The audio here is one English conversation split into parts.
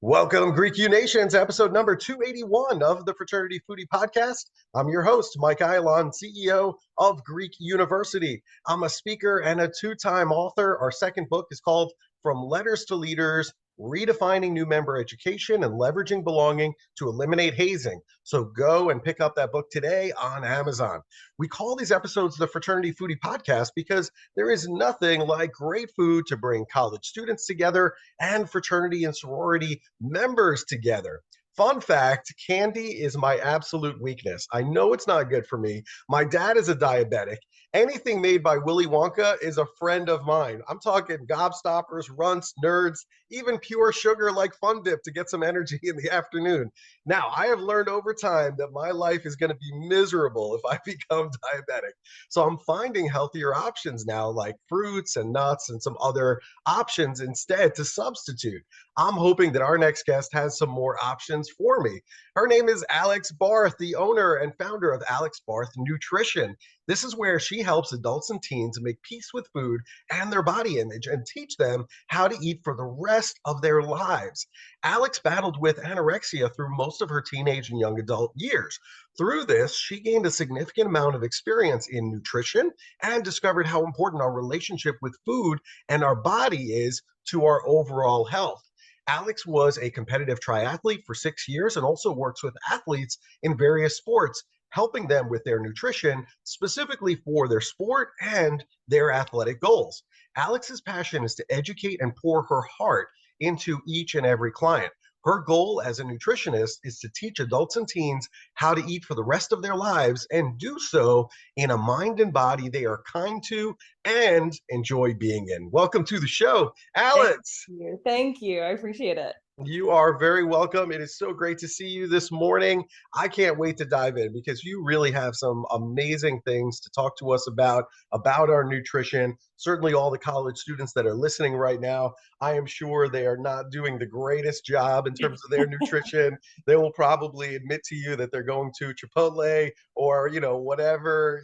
Welcome, Greek U Nations, episode number 281 of the Fraternity Foodie Podcast. I'm your host, Mike Eilon, CEO of Greek University. I'm a speaker and a two-time author. Our second book is called From Letters to Leaders, Redefining New Member Education and Leveraging Belonging to Eliminate Hazing. So go and pick up that book today on Amazon. We call these episodes the Fraternity Foodie Podcast because there is nothing like great food to bring college students together and fraternity and sorority members together. Fun fact, candy is my absolute weakness. I know it's not good for me. My dad is a diabetic. Anything made by Willy Wonka is a friend of mine. I'm talking gobstoppers, runts, nerds, even pure sugar like Fun Dip to get some energy in the afternoon. Now, I have learned over time that my life is going to be miserable if I become diabetic. So I'm finding healthier options now, like fruits and nuts and some other options instead to substitute. I'm hoping that our next guest has some more options for me. Her name is Alix Barth, the owner and founder of Alix Barth Nutrition. This is where she helps adults and teens make peace with food and their body image and teach them how to eat for the rest of their lives. Alix battled with anorexia through most of her teenage and young adult years. Through this, she gained a significant amount of experience in nutrition and discovered how important our relationship with food and our body is to our overall health. Alix was a competitive triathlete for 6 years and also works with athletes in various sports, helping them with their nutrition, specifically for their sport and their athletic goals. Alix's passion is to educate and pour her heart into each and every client. Her goal as a nutritionist is to teach adults and teens how to eat for the rest of their lives and do so in a mind and body they are kind to and enjoy being in. Welcome to the show, Alix. Thank you. Thank you. I appreciate it. You are very welcome. It is so great to see you this morning. I can't wait to dive in because you really have some amazing things to talk to us about our nutrition. Certainly all the college students that are listening right now, I am sure they are not doing the greatest job in terms of their nutrition. They will probably admit to you that they're going to Chipotle or, whatever,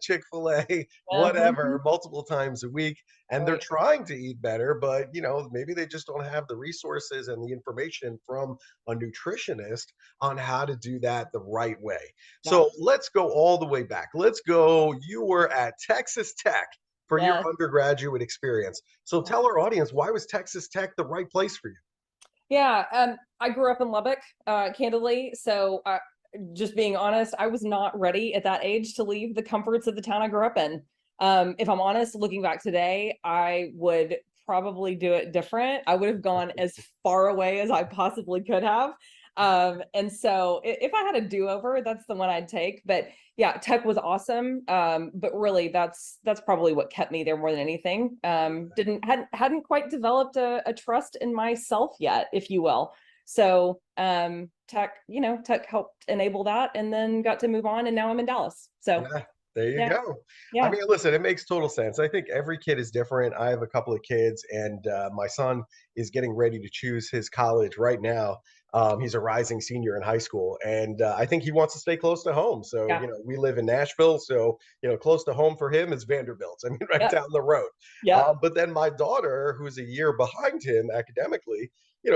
Chick-fil-A, whatever, multiple times a week. And they're trying to eat better, but, maybe they just don't have the resources and the information from a nutritionist on how to do that the right way. So let's go all the way back. You were at Texas Tech for your undergraduate experience. So tell our audience, why was Texas Tech the right place for you? Yeah, I grew up in Lubbock, candidly. So just being honest, I was not ready at that age to leave the comforts of the town I grew up in. If I'm honest, looking back today, I would probably do it different. I would have gone as far away as I possibly could have. And so if I had a do-over, that's the one I'd take. But yeah, Tech was awesome. But really that's probably what kept me there more than anything. Hadn't quite developed a trust in myself yet, if you will. So Tech helped enable that, and then got to move on, and now I'm in Dallas. So there you go. Yeah. I mean, listen, it makes total sense. I think every kid is different. I have a couple of kids, and my son is getting ready to choose his college right now. He's a rising senior in high school, and I think he wants to stay close to home. So, we live in Nashville, so, close to home for him is Vanderbilt. I mean, right down the road. But then my daughter, who's a year behind him academically,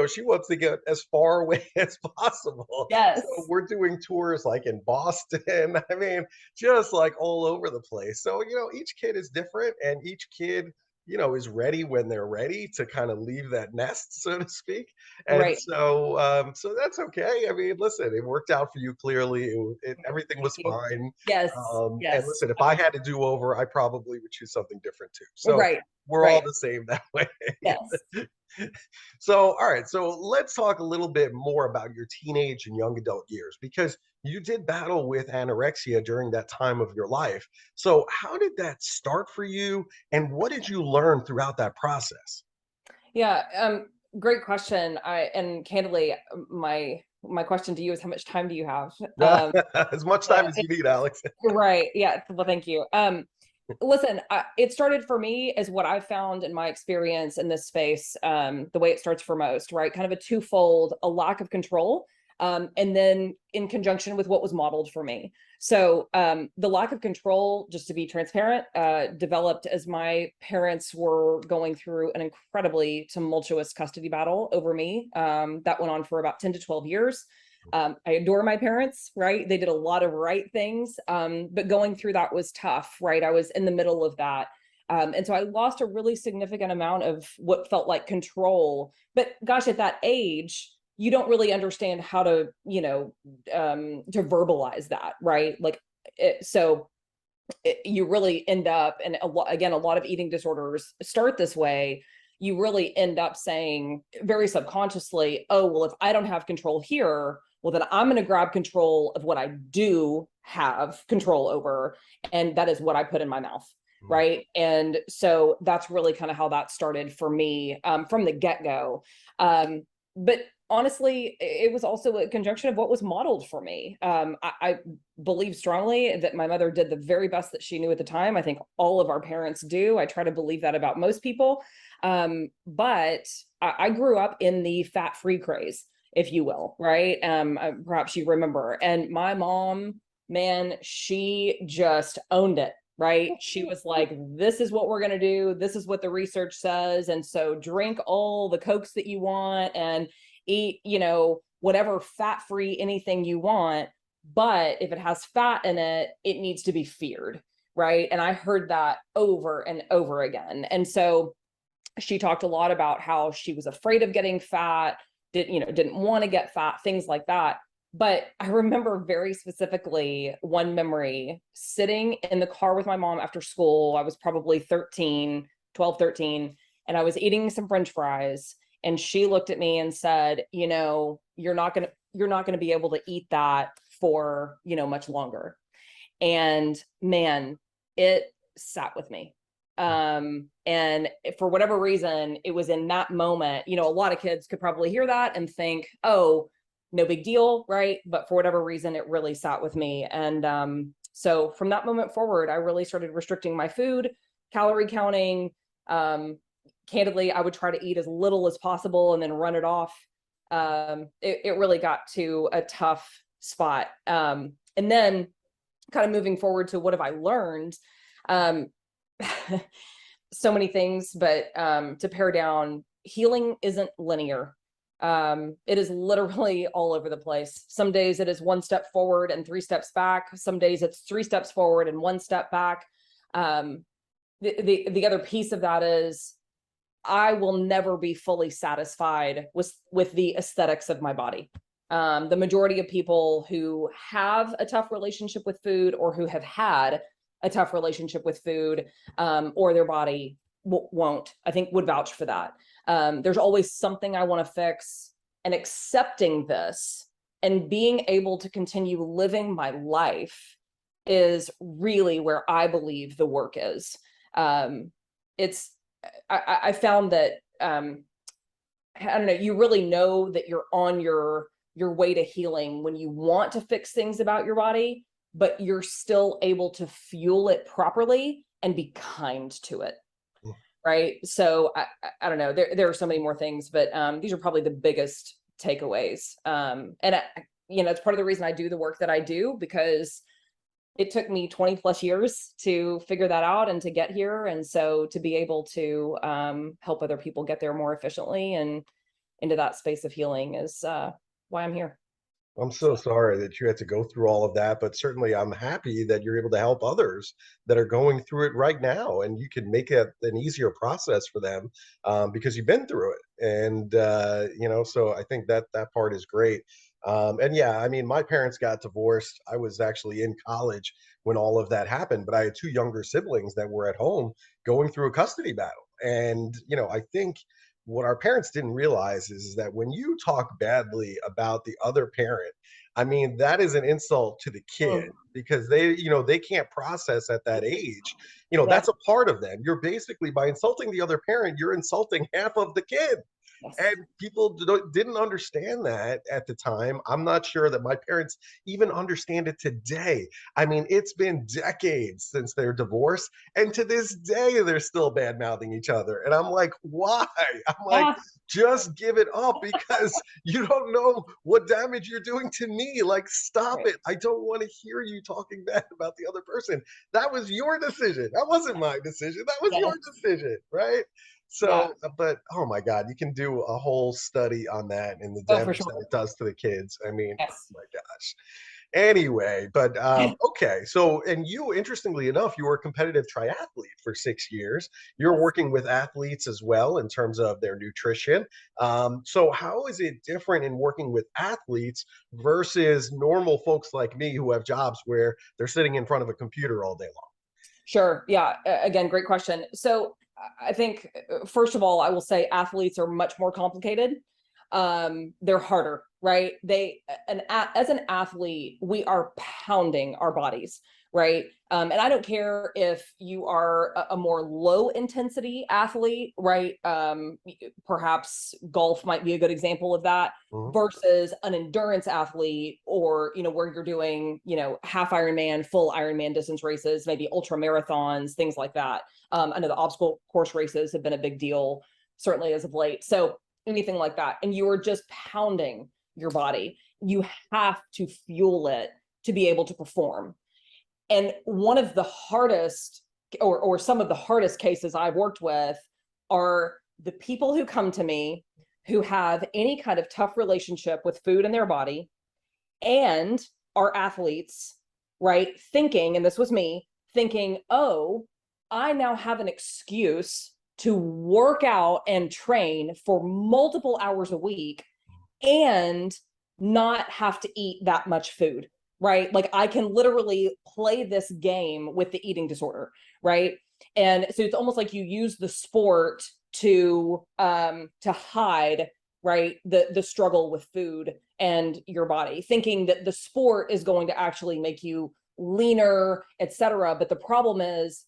she wants to get as far away as possible. Yes. So we're doing tours like in Boston. I mean, just like all over the place. So, each kid is different, and each kid, is ready when they're ready to kind of leave that nest, so to speak. And so that's okay. I mean, listen, it worked out for you clearly. Everything was fine. Yes. And listen, if I had to do over, I probably would choose something different too. So we're all the same that way. Yes. So, all right. So let's talk a little bit more about your teenage and young adult years, because you did battle with anorexia during that time of your life. So how did that start for you, and what did you learn throughout that process? Yeah, great question. And candidly, my question to you is, how much time do you have? As much time as you need, Alix. Right. Yeah. Well, thank you. Listen, it started for me as what I found in my experience in this space, the way it starts for most, right? Kind of a twofold, a lack of control And then in conjunction with what was modeled for me. So the lack of control, just to be transparent, developed as my parents were going through an incredibly tumultuous custody battle over me. That went on for about 10 to 12 years. I adore my parents, right? They did a lot of right things, but going through that was tough, right? I was in the middle of that. And so I lost a really significant amount of what felt like control. But gosh, at that age, you don't really understand how to, to verbalize that, right? Like, you really end up, and again, a lot of eating disorders start this way. You really end up saying very subconsciously, oh, well, if I don't have control here, well, then I'm going to grab control of what I do have control over. And that is what I put in my mouth. Right. And so that's really kind of how that started for me from the get-go. But honestly, it was also a conjunction of what was modeled for me. I believe strongly that my mother did the very best that she knew at the time. I think all of our parents do. I try to believe that about most people. But I grew up in the fat-free craze, if you will, right? Perhaps you remember. And my mom, man, she just owned it. Right. She was like, this is what we're going to do. This is what the research says. And so drink all the Cokes that you want and eat, whatever fat-free, anything you want. But if it has fat in it, it needs to be feared. Right. And I heard that over and over again. And so she talked a lot about how she was afraid of getting fat, didn't want to get fat, things like that. But I remember very specifically one memory sitting in the car with my mom after school. I was probably 13, and I was eating some French fries. And she looked at me and said, you're not going to be able to eat that for, much longer. And man, it sat with me. And for whatever reason, it was in that moment, a lot of kids could probably hear that and think, oh, no big deal, right? But for whatever reason, it really sat with me. And so from that moment forward, I really started restricting my food, calorie counting. Candidly, I would try to eat as little as possible and then run it off. It really got to a tough spot. And then kind of moving forward to what have I learned? So many things, but to pare down, healing isn't linear. It is literally all over the place. Some days it is 1 step forward and 3 steps back. Some days it's 3 steps forward and 1 step back. The other piece of that is I will never be fully satisfied with the aesthetics of my body. The majority of people who have a tough relationship with food or who have had a tough relationship with food or their body won't, I think, would vouch for that. There's always something I want to fix, and accepting this and being able to continue living my life is really where I believe the work is. I found that, I don't know, you really know that you're on your way to healing when you want to fix things about your body, but you're still able to fuel it properly and be kind to it. Right. So I don't know, there are so many more things, but these are probably the biggest takeaways. And it's part of the reason I do the work that I do, because it took me 20 plus years to figure that out and to get here. And so to be able to help other people get there more efficiently and into that space of healing is why I'm here. I'm so sorry that you had to go through all of that, but certainly I'm happy that you're able to help others that are going through it right now, and you can make it an easier process for them because you've been through it. And so I think that part is great. And yeah, I mean, my parents got divorced. I was actually in college when all of that happened, but I had 2 younger siblings that were at home going through a custody battle. And I think what our parents didn't realize is that when you talk badly about the other parent, I mean, that is an insult to the kid because they can't process at that age. Yeah. That's a part of them. You're basically, by insulting the other parent, you're insulting half of the kid. Yes. And people didn't understand that at the time. I'm not sure that my parents even understand it today. I mean, it's been decades since their divorce, and to this day, they're still bad mouthing each other. And I'm like, why? I'm like, Yeah. just give it up because you don't know what damage you're doing to me. Like, stop Right. it. I don't want to hear you talking bad about the other person. That was your decision. That wasn't my decision. That was your Yes. decision, right? Yeah. So, but oh my God, you can do a whole study on that and the Oh, for damage that sure. it does to the kids. I mean, oh Yes. my gosh. Anyway, but okay. So, and you, interestingly enough, you were a competitive triathlete for 6 years. You're Yes. working with athletes as well in terms of their nutrition. So, how is it different in working with athletes versus normal folks like me who have jobs where they're sitting in front of a computer all day long? Sure. Yeah. Again, great question. So I think, first of all, I will say athletes are much more complicated. They're harder, right? As an athlete, we are pounding our bodies, right? And I don't care if you are a more low intensity athlete, right? Perhaps golf might be a good example of that Mhm. versus an endurance athlete, or, where you're doing, half Ironman, full Ironman distance races, maybe ultra marathons, things like that. I know the obstacle course races have been a big deal, certainly as of late. So anything like that, and you are just pounding your body, you have to fuel it to be able to perform. And one of the hardest, or some of the hardest cases I've worked with are the people who come to me who have any kind of tough relationship with food in their body and are athletes, right? Thinking, and this was me, thinking, oh, I now have an excuse to work out and train for multiple hours a week and not have to eat that much food, right? Like I can literally play this game with the eating disorder, right? And so it's almost like you use the sport to hide, right, the struggle with food and your body, thinking that the sport is going to actually make you leaner, etc. But the problem is,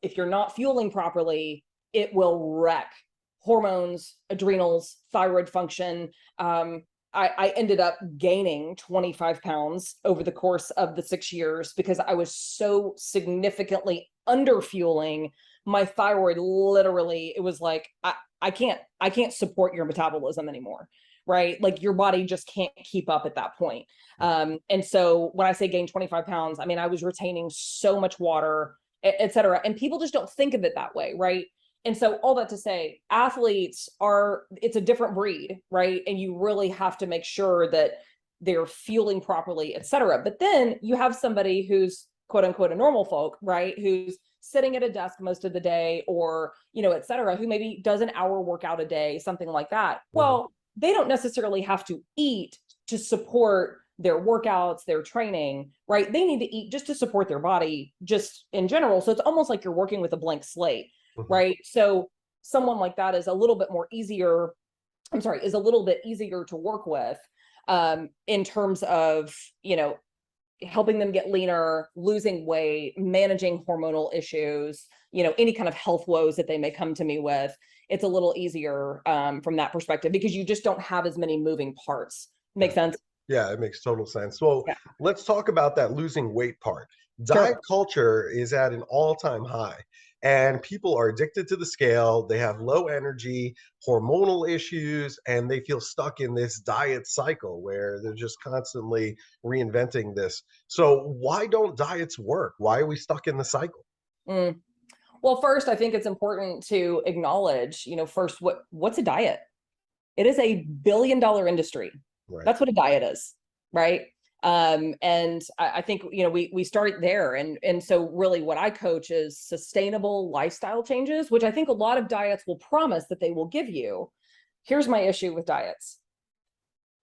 if you're not fueling properly, it will wreck hormones, adrenals, thyroid function. I ended up gaining 25 pounds over the course of the 6 years because I was so significantly under fueling my thyroid. Literally, it was like, I can't support your metabolism anymore, right? Like your body just can't keep up at that point. And so when I say gain 25 pounds, I mean, I was retaining so much water, et cetera. And people just don't think of it that way, right? And so all that to say, athletes it's a different breed, right? And you really have to make sure that they're fueling properly, et cetera. But then you have somebody who's quote unquote a normal folk, right? Who's sitting at a desk most of the day, or, et cetera, who maybe does an hour workout a day, something like that. Mhm. Well, they don't necessarily have to eat to support their workouts, their training, right? They need to eat just to support their body, just in general. So it's almost like you're working with a blank slate, Mhm. right? So someone like that is a little bit more easier, is a little bit easier to work with, in terms of, helping them get leaner, losing weight, managing hormonal issues, any kind of health woes that they may come to me with. It's a little easier, from that perspective, because you just don't have as many moving parts. Make Yeah. sense? Yeah, it makes total sense. Well, Yeah, let's talk about that losing weight part. Diet sure. culture is at an all-time high, and people are addicted to the scale. They have low energy, hormonal issues, and they feel stuck in this diet cycle where they're just constantly reinventing this. So, why don't diets work? Why are we stuck in the cycle? Mm. Well, first, I think it's important to acknowledge, first, what's a diet? It is a $1 billion industry. Right. That's what a diet is, right? And I think, we start there. And so really what I coach is sustainable lifestyle changes, which I think a lot of diets will promise that they will give you. Here's my issue with diets.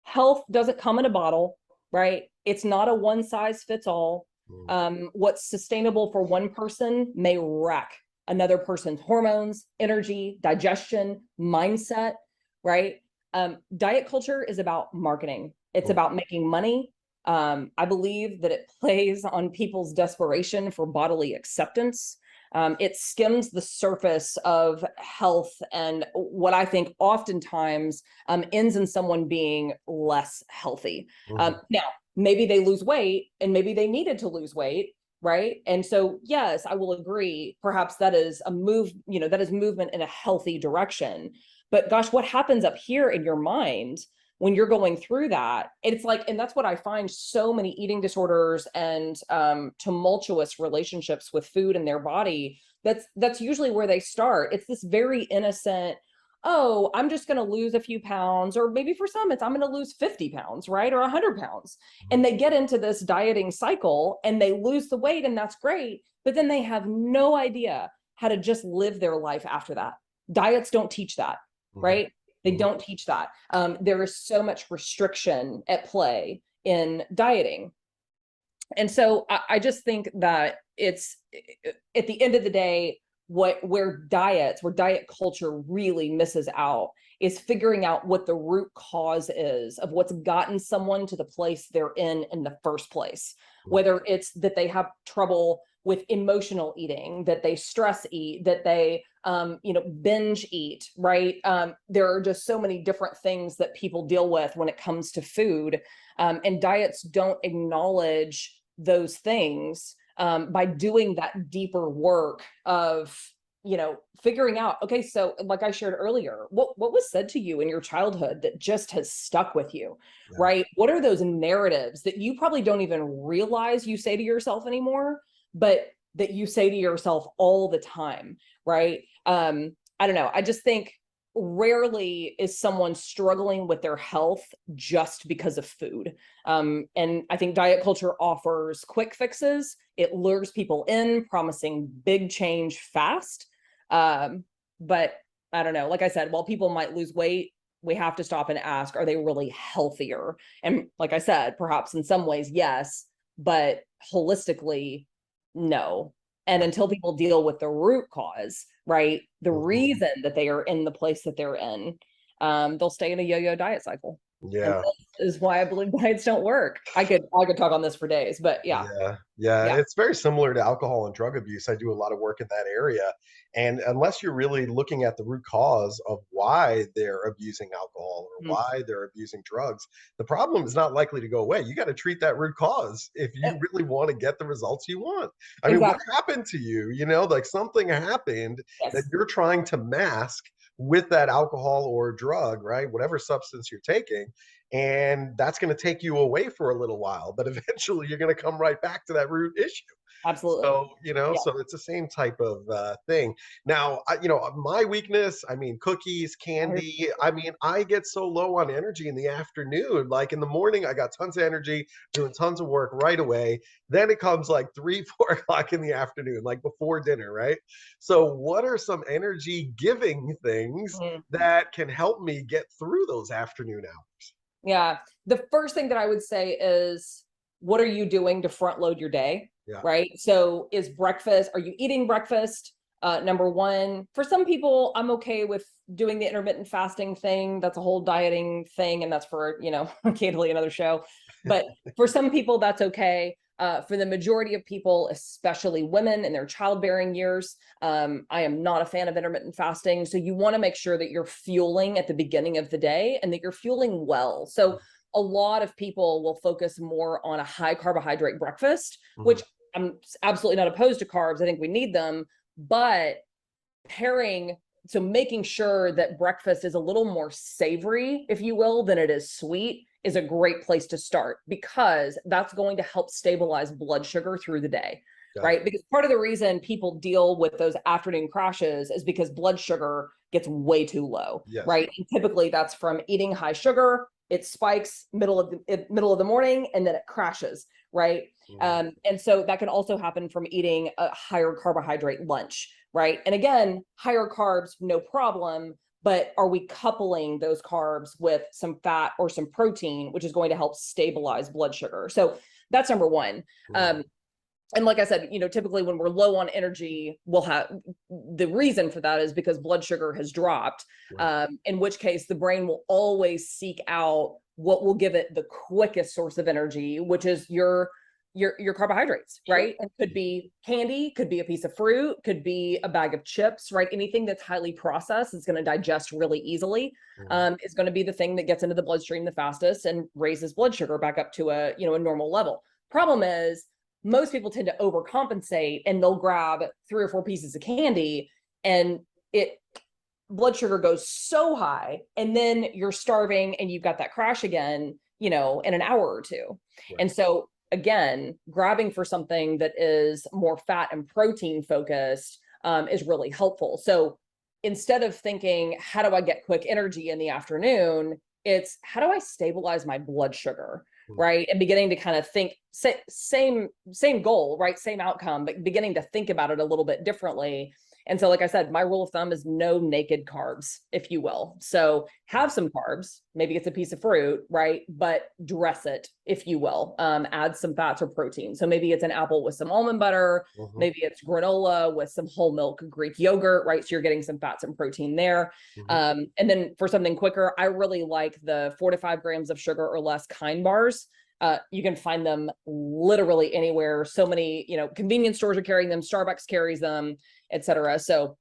Health doesn't come in a bottle, right? It's not a one size fits all. Mm. What's sustainable for one person may wreck another person's hormones, energy, digestion, mindset, right? Diet culture is about marketing. It's Mm. about making money. I believe that it plays on people's desperation for bodily acceptance. It skims the surface of health and what I think oftentimes ends in someone being less healthy. Now, maybe they lose weight and maybe they needed to lose weight, right? And so, yes, I will agree. Perhaps that is a move, that is movement in a healthy direction. But gosh, what happens up here in your mind when you're going through that? It's like, and that's what I find so many eating disorders and tumultuous relationships with food and their body. That's usually where they start. It's this very innocent, oh, I'm just going to lose a few pounds, or maybe for some it's I'm going to lose 50 pounds, right? Or 100 pounds. And they get into this dieting cycle and they lose the weight, and that's great. But then they have no idea how to just live their life after that. Diets don't teach that, right? They don't teach that. There is so much restriction at play in dieting. And so I just think that it's, at the end of the day, where diet culture really misses out is figuring out what the root cause is of what's gotten someone to the place they're in the first place. Whether it's that they have trouble with emotional eating, that they stress eat, that they binge eat, right? There are just so many different things that people deal with when it comes to food, and diets don't acknowledge those things by doing that deeper work of figuring out, okay, so like I shared earlier, what was said to you in your childhood that just has stuck with you, right? What are those narratives that you probably don't even realize you say to yourself anymore, but that you say to yourself all the time, right? I don't know. I just think rarely is someone struggling with their health just because of food. And I think diet culture offers quick fixes. It lures people in, promising big change fast. But I don't know, like I said, while people might lose weight, we have to stop and ask, are they really healthier? And like I said, perhaps in some ways, yes, but holistically, no. And until people deal with the root cause, right, the reason that they are in the place that they're in, they'll stay in a yo-yo diet cycle. And that is why I believe diets don't work. I could talk on this for days, but yeah. It's very similar to alcohol and drug abuse. I do a lot of work in that area. And unless you're really looking at the root cause of why they're abusing alcohol or why they're abusing drugs, the problem is not likely to go away. You got to treat that root cause if you really want to get the results you want. I mean, what happened to you? Like something happened that you're trying to mask with that alcohol or drug, right? Whatever substance you're taking. And that's going to take you away for a little while, but eventually you're going to come right back to that root issue. Absolutely. So, so it's the same type of thing. Now, my weakness, cookies, candy, I get so low on energy in the afternoon. Like in the morning, I got tons of energy, doing tons of work right away. Then it comes like 3, 4 o'clock in the afternoon, like before dinner, right? So what are some energy giving things that can help me get through those afternoon hours? Yeah. The first thing that I would say is, what are you doing to front load your day? Right. So is breakfast, are you eating breakfast? Number one, for some people, I'm okay with doing the intermittent fasting thing. That's a whole dieting thing. And that's for, candidly another show. But for some people, that's okay. For the majority of people, especially women in their childbearing years, I am not a fan of intermittent fasting. So you want to make sure that you're fueling at the beginning of the day and that you're fueling well. So a lot of people will focus more on a high carbohydrate breakfast, which I'm absolutely not opposed to carbs. I think we need them, but making sure that breakfast is a little more savory, if you will, than it is sweet is a great place to start, because that's going to help stabilize blood sugar through the day, right? Because part of the reason people deal with those afternoon crashes is because blood sugar gets way too low, right? And typically that's from eating high sugar. It spikes middle of the morning and then it crashes, right? And so that can also happen from eating a higher carbohydrate lunch, right? And again, higher carbs, no problem, but are we coupling those carbs with some fat or some protein, which is going to help stabilize blood sugar? So that's number one. And like I said, typically when we're low on energy, we'll have, the reason for that is because blood sugar has dropped, in which case the brain will always seek out what will give it the quickest source of energy, which is your your carbohydrates, right? And could be candy, could be a piece of fruit, could be a bag of chips, right? Anything that's highly processed is going to digest really easily, is going to be the thing that gets into the bloodstream the fastest and raises blood sugar back up to a normal level. Problem is, most people tend to overcompensate and they'll grab 3 or 4 pieces of candy, and blood sugar goes so high, and then you're starving and you've got that crash again, in an hour or two. Right. And so again, grabbing for something that is more fat and protein focused is really helpful. So instead of thinking, how do I get quick energy in the afternoon? It's how do I stabilize my blood sugar, right? And beginning to kind of think, same goal, right? Same outcome, but beginning to think about it a little bit differently. And so, like I said, my rule of thumb is no naked carbs, if you will. So have some carbs, maybe it's a piece of fruit, right? But dress it, if you will. Add some fats or protein. So maybe it's an apple with some almond butter. Maybe it's granola with some whole milk Greek yogurt, right? So you're getting some fats and protein there. And then for something quicker, I really like the 4 to 5 grams of sugar or less Kind bars. You can find them literally anywhere. So many, convenience stores are carrying them. Starbucks carries them, etc. So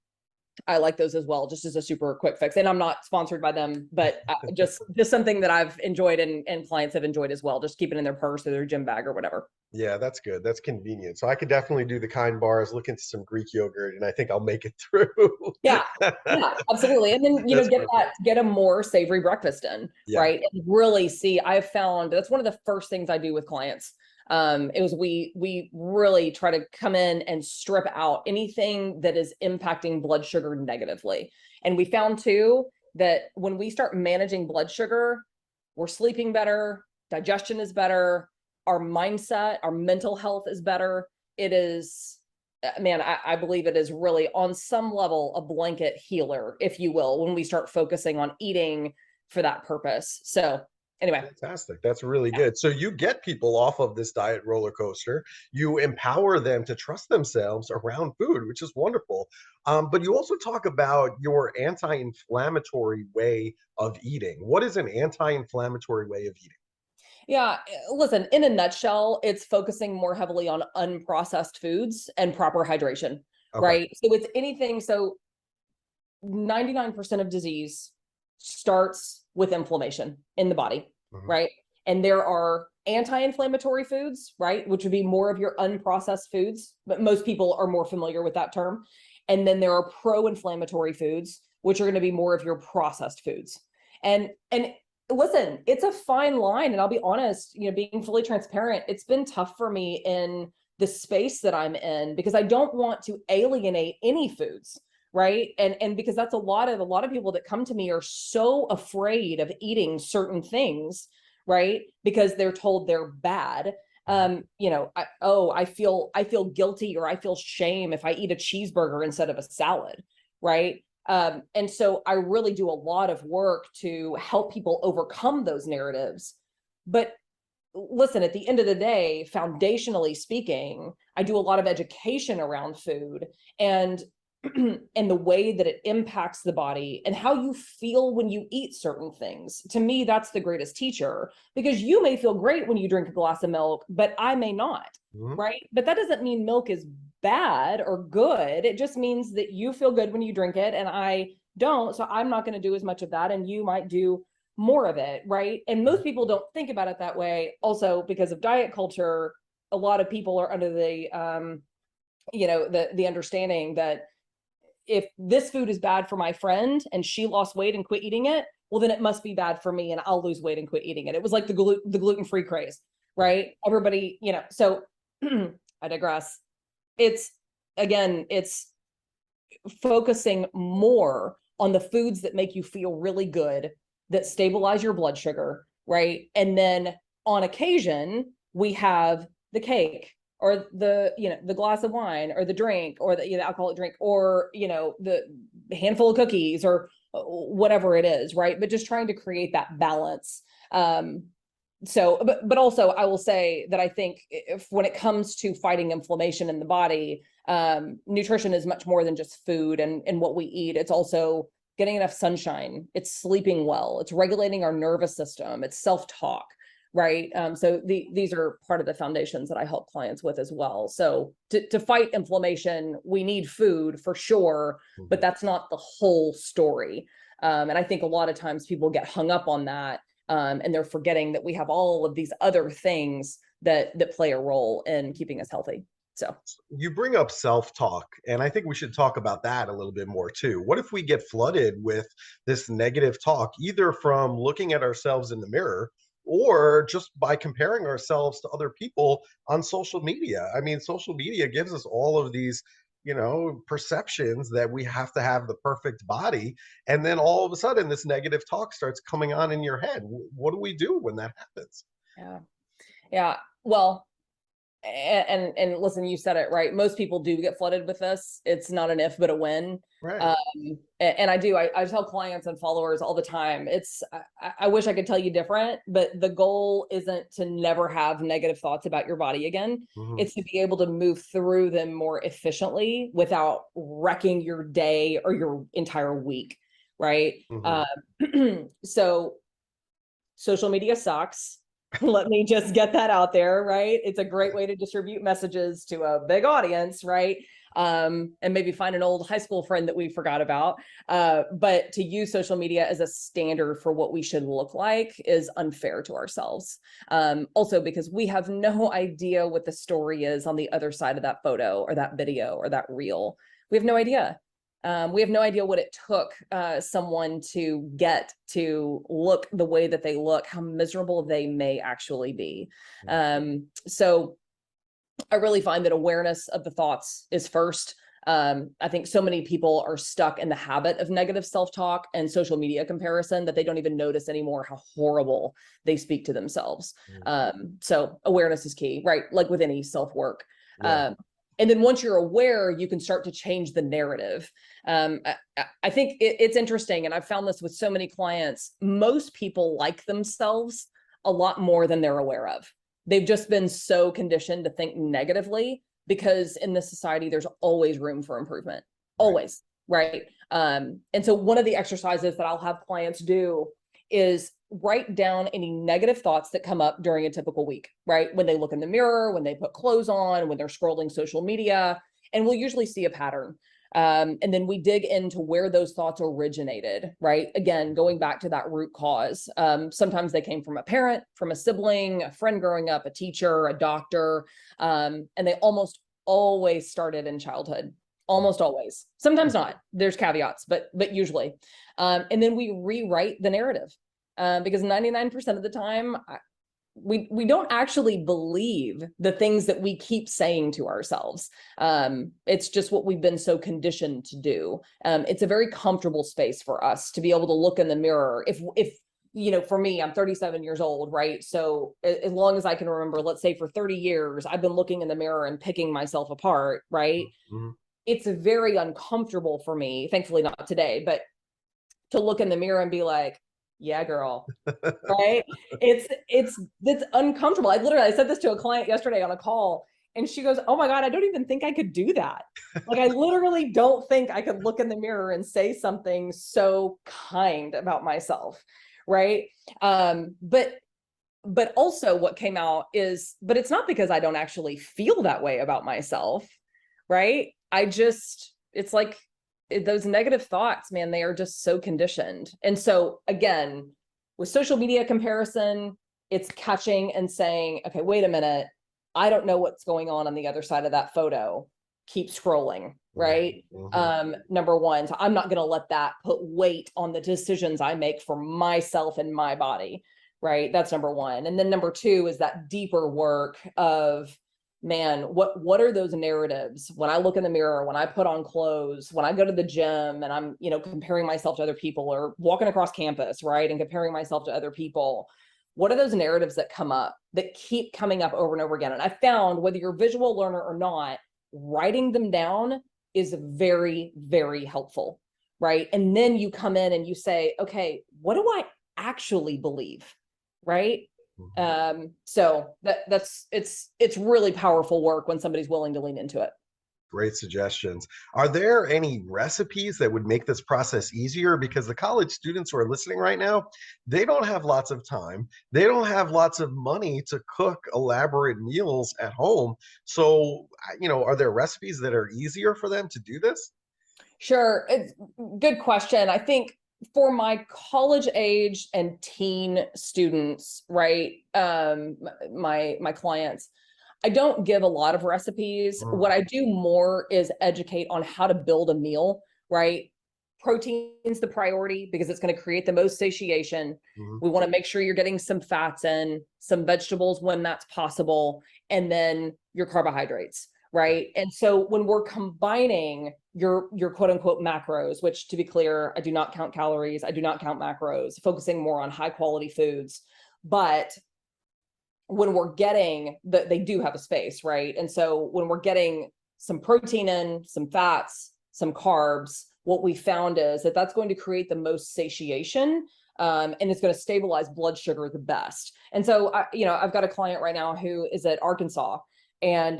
I like those as well, just as a super quick fix. And I'm not sponsored by them, but just something that I've enjoyed and clients have enjoyed as well. Just keep it in their purse or their gym bag or whatever. Yeah, that's good. That's convenient. So I could definitely do the Kind bars, look into some Greek yogurt, and I think I'll make it through. Yeah, absolutely. And then, get a more savory breakfast in, right? And really see, I've found that's one of the first things I do with clients. It was we really try to come in and strip out anything that is impacting blood sugar negatively. And we found too that when we start managing blood sugar, we're sleeping better, digestion is better, our mindset, our mental health is better. It is, man, I believe it is really on some level a blanket healer, if you will, when we start focusing on eating for that purpose. So anyway. Fantastic. That's really good. So you get people off of this diet roller coaster. You empower them to trust themselves around food, which is wonderful. But you also talk about your anti-inflammatory way of eating. What is an anti-inflammatory way of eating? Yeah, listen, in a nutshell, it's focusing more heavily on unprocessed foods and proper hydration, right? So it's anything. So 99% of disease starts with inflammation in the body, right? And there are anti-inflammatory foods, right? Which would be more of your unprocessed foods, but most people are more familiar with that term. And then there are pro-inflammatory foods, which are going to be more of your processed foods. And listen, it's a fine line. And I'll be honest, being fully transparent, it's been tough for me in the space that I'm in because I don't want to alienate any foods, right? And because that's a lot of people that come to me are so afraid of eating certain things, right? Because they're told they're bad. I feel guilty or I feel shame if I eat a cheeseburger instead of a salad, right? And so I really do a lot of work to help people overcome those narratives. But listen, at the end of the day, foundationally speaking, I do a lot of education around food and the way that it impacts the body and how you feel when you eat certain things. To me, that's the greatest teacher, because you may feel great when you drink a glass of milk, but I may not, right? But that doesn't mean milk is bad or good. It just means that you feel good when you drink it and I don't. So I'm not going to do as much of that and you might do more of it, right? And most people don't think about it that way. Also, because of diet culture, a lot of people are under the understanding that if this food is bad for my friend and she lost weight and quit eating it, well, then it must be bad for me and I'll lose weight and quit eating it. It was like the gluten-free craze, right? Everybody, so I digress. It's focusing more on the foods that make you feel really good, that stabilize your blood sugar, right? And then on occasion, we have the cake or the glass of wine or the drink or the alcoholic drink or, the handful of cookies or whatever it is, right? But just trying to create that balance. But also I will say that I think when it comes to fighting inflammation in the body, nutrition is much more than just food and what we eat. It's also getting enough sunshine. It's sleeping well. It's regulating our nervous system. It's self-talk, right? So these are part of the foundations that I help clients with as well. So to fight inflammation, we need food for sure, but that's not the whole story. And I think a lot of times people get hung up on that, and they're forgetting that we have all of these other things that play a role in keeping us healthy. So You bring up self-talk, and I think we should talk about that a little bit more too. What if we get flooded with this negative talk, either from looking at ourselves in the mirror or just by comparing ourselves to other people on social media? I mean, social media gives us all of these, perceptions that we have to have the perfect body. And then all of a sudden, this negative talk starts coming on in your head. What do we do when that happens? yeah, yeah. Well, and listen, you said it right. Most people do get flooded with this. It's not an if, but a when. Right. And I tell clients and followers all the time, I wish I could tell you different, but the goal isn't to never have negative thoughts about your body again. Mhm. It's to be able to move through them more efficiently without wrecking your day or your entire week. Right. Mhm. So social media sucks. Let me just get that out there, right? It's a great way to distribute messages to a big audience, right? And maybe find an old high school friend that we forgot about. But to use social media as a standard for what we should look like is unfair to ourselves. Also, because we have no idea what the story is on the other side of that photo or that video or that reel. We have no idea. We have no idea what it took someone to get to look the way that they look, how miserable they may actually be. So I really find that awareness of the thoughts is first. I think so many people are stuck in the habit of negative self-talk and social media comparison that they don't even notice anymore how horrible they speak to themselves. So awareness is key, right? Like with any self-work. Yeah. And then once you're aware, you can start to change the narrative. I think it's interesting, and I've found this with so many clients. Most people like themselves a lot more than they're aware of. They've just been so conditioned to think negatively because in this society, there's always room for improvement, always, right? And so one of the exercises that I'll have clients do is write down any negative thoughts that come up during a typical week, right? When they look in the mirror, when they put clothes on, when they're scrolling social media, and we'll usually see a pattern. And then we dig into where those thoughts originated, right? Again, going back to that root cause. Sometimes they came from a parent, from a sibling, a friend growing up, a teacher, a doctor, and they almost always started in childhood. Almost always. Sometimes not. There's caveats, but usually. And then we rewrite the narrative because 99% of the time, we don't actually believe the things that we keep saying to ourselves. It's just what we've been so conditioned to do. It's a very comfortable space for us to be able to look in the mirror. If for me, I'm 37 years old, right? So as long as I can remember, let's say for 30 years, I've been looking in the mirror and picking myself apart, right? Mhm. It's very uncomfortable for me, thankfully not today, but to look in the mirror and be like, yeah, girl, right? It's uncomfortable. I said this to a client yesterday on a call, and she goes, oh my God, I don't even think I could do that. Like, I literally don't think I could look in the mirror and say something so kind about myself, right? But also what came out is, but it's not because I don't actually feel that way about myself, right? It's like those negative thoughts, man, they are just so conditioned. And so again, with social media comparison, it's catching and saying, okay, wait a minute, I don't know what's going on the other side of that photo. Keep scrolling, right? Number one, so I'm not going to let that put weight on the decisions I make for myself and my body, right? That's number one. And then number two is that deeper work of, man, what are those narratives when I look in the mirror, when I put on clothes, when I go to the gym and I'm, comparing myself to other people, or walking across campus, right? And comparing myself to other people. What are those narratives that come up, that keep coming up over and over again? And I found, whether you're a visual learner or not, writing them down is very, very helpful, right? And then you come in and you say, okay, what do I actually believe, right? So it's really powerful work when somebody's willing to lean into it. Great suggestions. Are there any recipes that would make this process easier? Because the college students who are listening right now, they don't have lots of time. They don't have lots of money to cook elaborate meals at home. So, are there recipes that are easier for them to do this? Sure. It's good question. I think for my college age and teen students, right? My clients, I don't give a lot of recipes. Mm, What I do more is educate on how to build a meal, right? Protein's the priority because it's going to create the most satiation. mhm. We want to make sure you're getting some fats in, some vegetables when that's possible, and then your carbohydrates, right? And so when we're combining your quote unquote macros, which to be clear, I do not count calories, I do not count macros, focusing more on high quality foods. But when we're getting they do have a space, right? And so when we're getting some protein in, some fats, some carbs, what we found is that that's going to create the most satiation, and it's going to stabilize blood sugar the best. And so, I've got a client right now who is at Arkansas and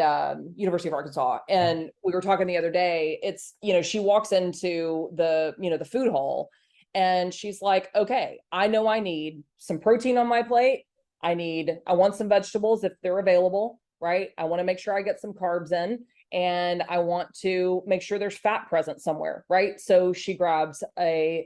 University of Arkansas, and we were talking the other day. It's she walks into the food hall, and she's like, "Okay, I know I need some protein on my plate. I want some vegetables if they're available, right? I want to make sure I get some carbs in, and I want to make sure there's fat present somewhere, right?" So she grabs a,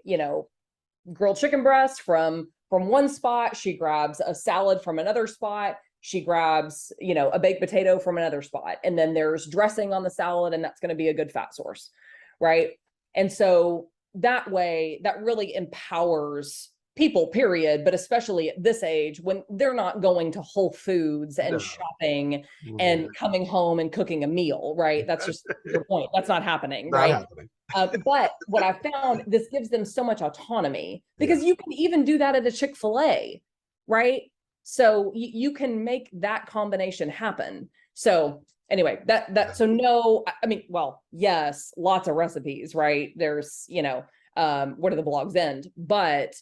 grilled chicken breast from one spot, she grabs a salad from another spot, she grabs, a baked potato from another spot, and then there's dressing on the salad, and that's going to be a good fat source, right? And so that way, that really empowers people, period, but especially at this age when they're not going to Whole Foods and No. shopping Mhm. and coming home and cooking a meal, right? That's just your point. That's not happening, Not right? happening. But what I found, this gives them so much autonomy Yeah. because you can even do that at a Chick-fil-A, right? So you can make that combination happen. So anyway, so no, I mean, well, yes, lots of recipes, right? There's, where do the blogs end? But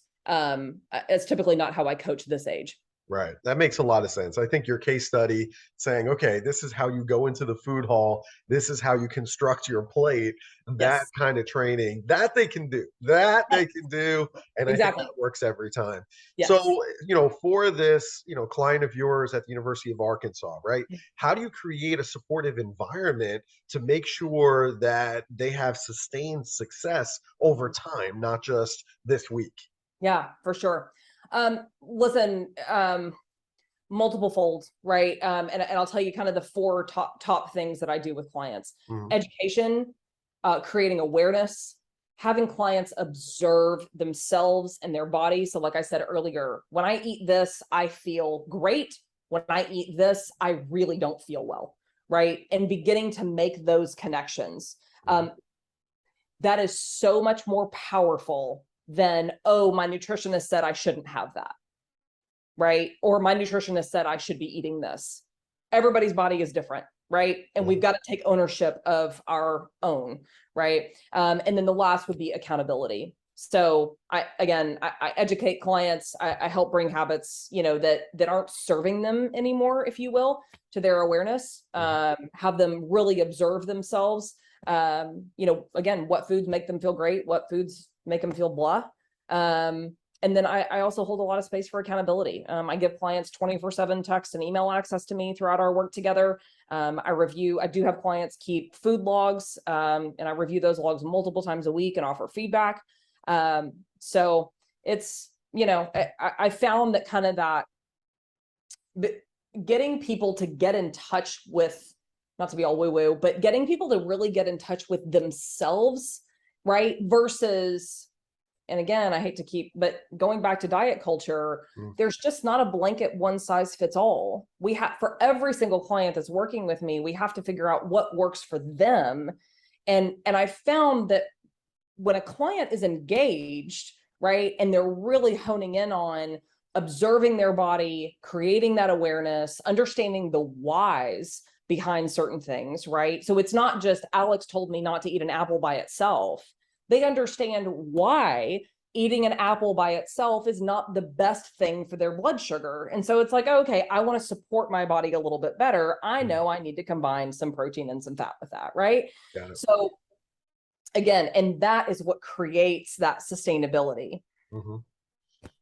it's typically not how I coach this age. Right. That makes a lot of sense. I think your case study saying, okay, this is how you go into the food hall, this is how you construct your plate, that Yes, kind of training, that they can do, that they can do. And I think exactly. that works every time. Yes. So, for this, client of yours at the University of Arkansas, right? How do you create a supportive environment to make sure that they have sustained success over time, not just this week? Yeah, for sure. Listen, multiple fold, right? And I'll tell you kind of the four top things that I do with clients: Mhm. education, creating awareness, having clients observe themselves and their body. So, like I said earlier, when I eat this, I feel great. When I eat this, I really don't feel well, right? And beginning to make those connections. That is so much more powerful than, oh, my nutritionist said I shouldn't have that, right? Or my nutritionist said I should be eating this. Everybody's body is different, right? And we've got to take ownership of our own, right? And then the last would be accountability. So I educate clients. I help bring habits, that aren't serving them anymore, if you will, to their awareness. Have them really observe themselves. Again, what foods make them feel great, what foods make them feel blah. And then I also hold a lot of space for accountability. I give clients 24/7 text and email access to me throughout our work together. I do have clients keep food logs, and I review those logs multiple times a week and offer feedback. So it's, I found that kind of that getting people to get in touch with, not to be all woo-woo, but getting people to really get in touch with themselves, right? Versus, and again, I hate to but going back to diet culture, Mm. there's just not a blanket one size fits all. We have, for every single client that's working with me, we have to figure out what works for them. And I found that when a client is engaged, right, and they're really honing in on observing their body, creating that awareness, understanding the whys behind certain things, right? So it's not just Alex told me not to eat an apple by itself. They understand why eating an apple by itself is not the best thing for their blood sugar. And so it's like, okay, I want to support my body a little bit better. I know I need to combine some protein and some fat with that, right? So again, and that is what creates that sustainability.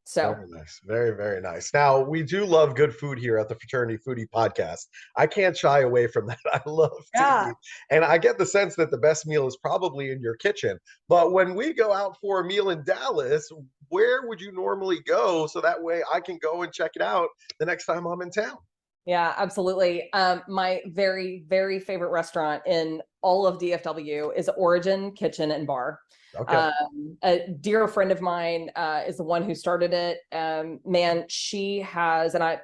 So very nice. Very, very nice. Now, we do love good food here at the Fraternity Foodie Podcast. I can't shy away from that. I love to eat. And I get the sense that the best meal is probably in your kitchen. But when we go out for a meal in Dallas, where would you normally go so that way I can go and check it out the next time I'm in town? Yeah, absolutely. My very, very favorite restaurant in all of DFW is Origin Kitchen and Bar. Okay. A dear friend of mine is the one who started it. Man, she has, and I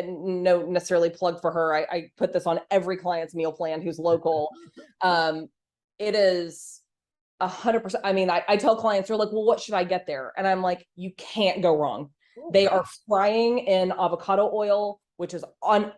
no necessarily plug for her. I put this on every client's meal plan who's local. It is 100%. I mean, I tell clients, they're like, well, what should I get there? And I'm like, you can't go wrong. They are frying in avocado oil, which is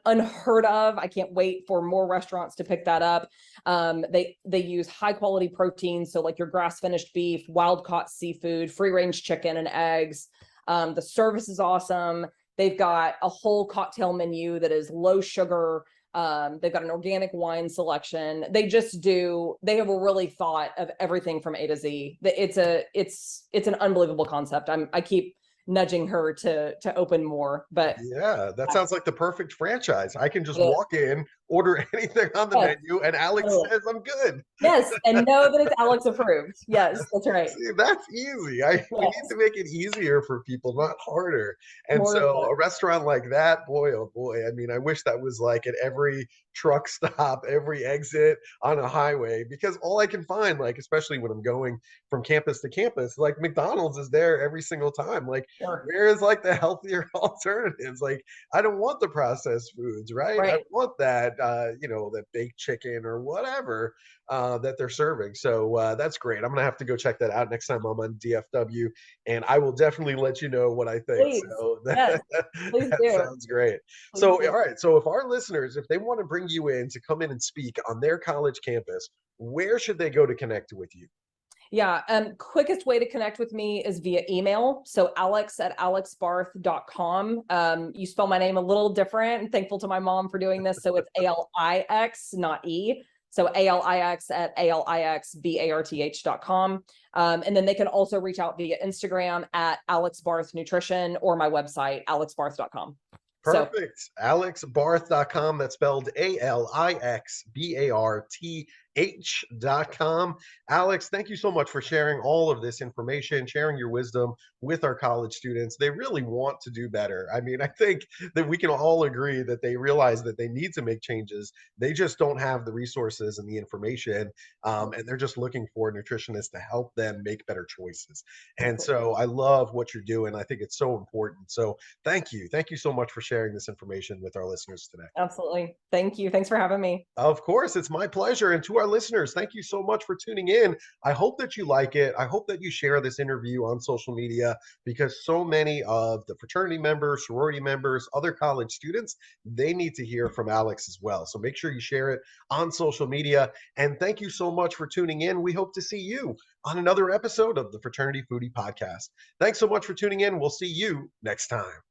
unheard of. I can't wait for more restaurants to pick that up. They use high quality proteins, so like your grass finished beef, wild caught seafood, free range chicken and eggs. The service is awesome. They've got a whole cocktail menu that is low sugar. They've got an organic wine selection. They have a really thought of everything from A to Z. It's an unbelievable concept. I keep nudging her to open more, but yeah, that sounds like the perfect franchise. I can just walk in, order anything on the menu, and Alix says I'm good. Yes, and know that it's Alix approved. Yes, that's right. See, that's easy. We need to make it easier for people, not harder. And so a restaurant like that, boy, oh boy, I mean, I wish that was like at every truck stop, every exit on a highway, because all I can find, like, especially when I'm going from campus to campus, like McDonald's is there every single time. Like, where is like the healthier alternatives? Like, I don't want the processed foods, right? I want that, that baked chicken or whatever that they're serving. So that's great. I'm gonna have to go check that out next time I'm on DFW, and I will definitely let you know what I think. Please. So that sounds great. So all right, so if our listeners, if they want to bring you in to come in and speak on their college campus, where should they go to connect with you? Yeah, quickest way to connect with me is via email. So alix@alixbarth.com. You spell my name a little different. I'm thankful to my mom for doing this. So it's ALIX, not E. So ALIX@ALIXBARTH.com. And then they can also reach out via Instagram at Alix Barth Nutrition or my website, alixbarth.com. Perfect. So, AlixBarth.com. That's spelled ALIXBARTH.com. Alix, thank you so much for sharing all of this information, sharing your wisdom with our college students. They really want to do better. I mean, I think that we can all agree that they realize that they need to make changes. They just don't have the resources and the information, and they're just looking for nutritionists to help them make better choices. And so I love what you're doing. I think it's so important. So thank you. Thank you so much for sharing this information with our listeners today. Absolutely. Thank you. Thanks for having me. Of course, it's my pleasure. And to our listeners, thank you so much for tuning in. I hope that you like it. I hope that you share this interview on social media, because so many of the fraternity members, sorority members, other college students, they need to hear from Alix as well. So make sure you share it on social media. And thank you so much for tuning in. We hope to see you on another episode of the Fraternity Foodie Podcast. Thanks so much for tuning in. We'll see you next time.